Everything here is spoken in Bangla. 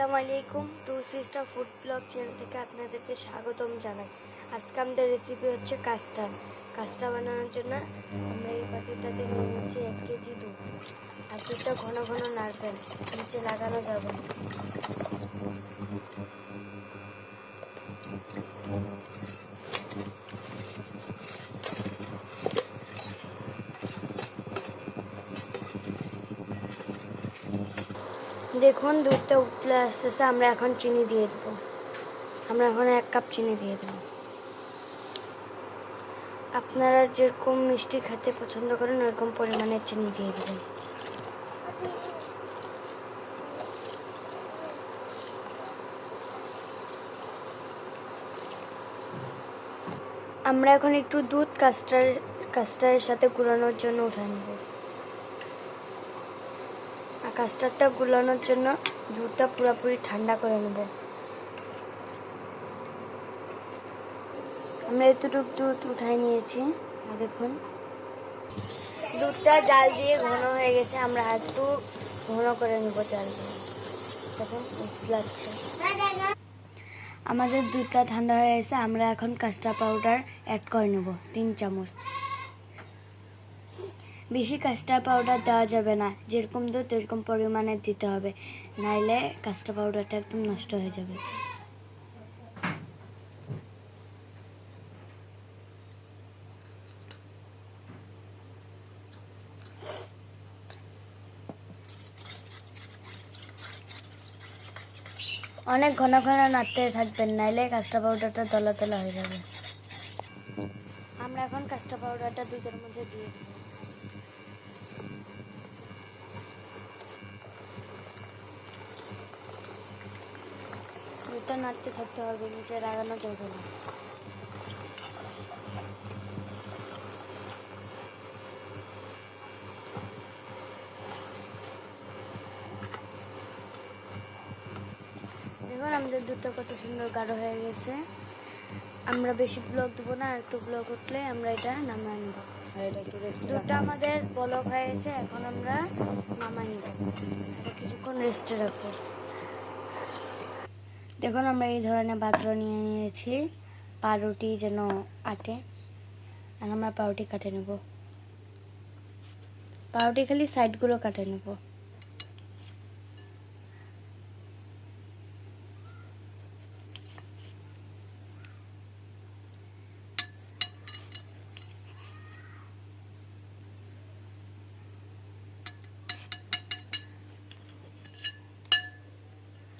আসসালামু আলাইকুম। Two sister food blog channel থেকে আপনাদেরকে স্বাগতম জানাই। আজকে আমাদের রেসিপি হচ্ছে কাস্টার্ড। কাস্টার্ড বানানোর জন্য আমরা এই পাতিটাতে নিয়ে নিচ্ছি 1 কেজি দুধ। আর দুধটা ঘন ঘন নাড়বেন, নিচে লাগানো যাবে না। দেখুন দুধটা উঠলে আসতেছে। আমরা এখন চিনি দিয়ে দেবো। আমরা এখন 1 কাপ চিনি দিয়ে দেবো। আপনারা যেরকম মিষ্টি খেতে পছন্দ করেন ওরকম পরিমাণের চিনি দিয়ে দেবেন। আমরা এখন একটু দুধ কাস্টার্ডের সাথে গুলানোর জন্য উঠায় নেব। আর কাস্টার্ডটা গুলানোর জন্য দুধটা পুরোপুরি ঠান্ডা করে নেব। আমরা এতটুকু দুধ উঠাই নিয়েছি। আর দেখুন দুধটা জাল দিয়ে ঘন হয়ে গেছে। আমরা একটু ঘন করে নেব জাল দিয়ে। দেখুন উতলাচ্ছে। আমাদের দুধটা ঠান্ডা হয়ে গেছে। আমরা এখন কাস্টার্ড পাউডার অ্যাড করে নেব 3 চামচ। বেশি কাস্টার্ড পাউডার দেওয়া যাবে না, যেরকম দুধ এরকম পরিমাণে দিতে হবে, নাইলে কাস্টার্ড পাউডারটা একদম নষ্ট হয়ে যাবে। অনেক ঘন ঘন নাড়তে থাকবেন, নাইলে কাস্টার্ড পাউডারটা দলা দলা হয়ে যাবে। আমরা এখন কাস্টার্ড পাউডারটা দুধের মধ্যে দিয়ে দেব। দুধটা নাড়তে থাকতে হবে, নিচে লাগানো যাবে না। দেখুন আমাদের দুধটা কত সুন্দর গাঢ় হয়ে গেছে। আমরা বেশি ব্লক দেবো না, একটু ব্লক উঠলে আমরা এটা নামাই নেব। দুধটা আমাদের বলক হয়ে গেছে, এখন আমরা নামাই নেব। এটা কিছুক্ষণ রেস্টে রাখবো। দেখুন আমরা এই ধরনের পাত্র নিয়ে নিয়েছি, পাউরুটি যেন আটে। আর আমরা পাউরুটি কাটে নেব। পাউরুটি খালি সাইডগুলো কাটে নেব।